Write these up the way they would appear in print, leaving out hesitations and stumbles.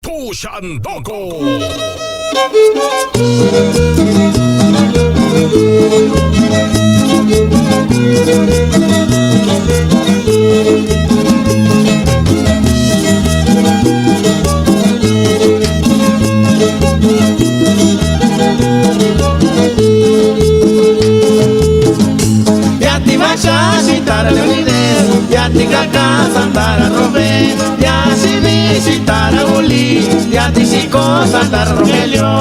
Pushandoco. Yati Basha Sitara Leonides, Yati Kaka Santara Robé, Yasi Visitara Uli, Yati Siko Santara Rogelio.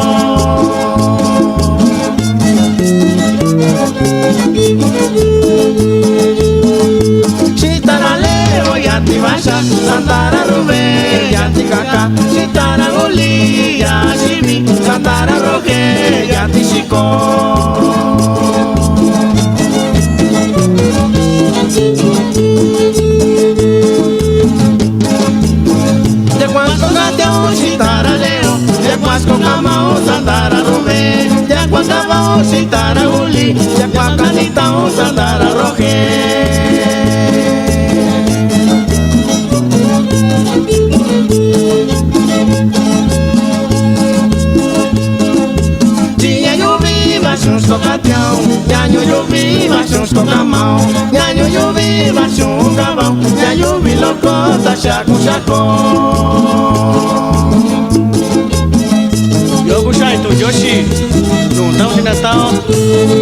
Sitara Leo, Yati Basha Santara Robé, Yati Kaka Sitara Uli, Yasi Vi Santara Rogelio, Yati Siko. Con cama sandara robe, ya cuando va sitara uli, ya cuando canita sandara roje. Dia yo viva sus tocatiao, ya yo viva sus tocamao, ya yo viva sus gabao, ya yo vi loco ta shaku shako. Yogushai to Yoshi, no tao ni natao,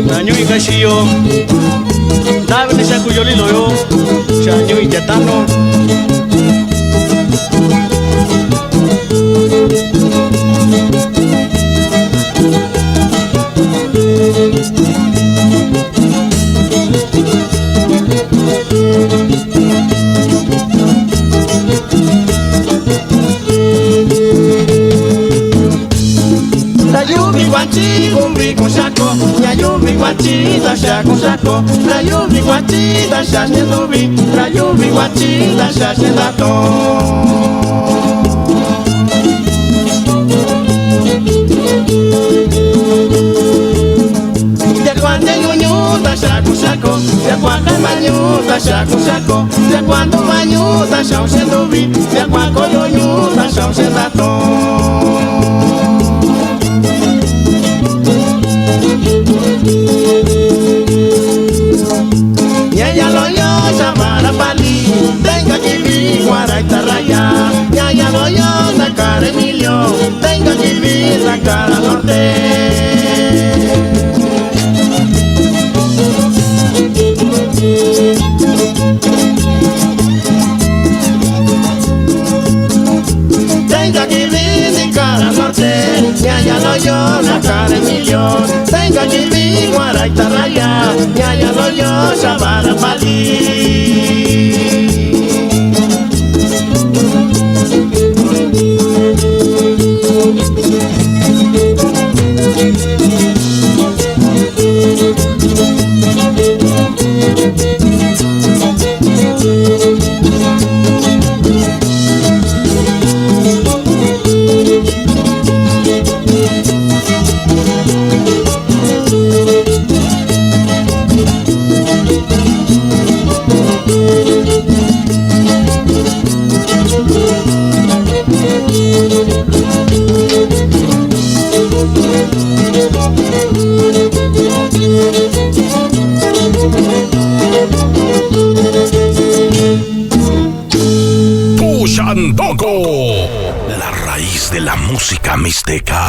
na nyu ikashiyo, dabe ni shaku yoli loyo, cha nyu ikatano. Umbi con saco, ya yubi guachita, ya con saco, la yubi guachita, ya se dubi, la yubi guachita, ya se dato. Ya cuando ñuñuta, ya con saco, ya cuando mañuta, ya con saco, ya cuando mañuta, ya se dubi, ya cuando ñuñuta, ya se dato. Yaya lo yo Sabara Pali, tengo que vivir Guaraita Raya. Yaya lo yo Dakar Emilio, tengo que vivir Dakar Norte. Tengo que vivir Dakar Norte, Yaya lo yo Dakar Emilio, tengo que vivir Guaraita Raya. Yaya lo yo Sabara Pali. Pushandoco, la raíz de la música mixteca.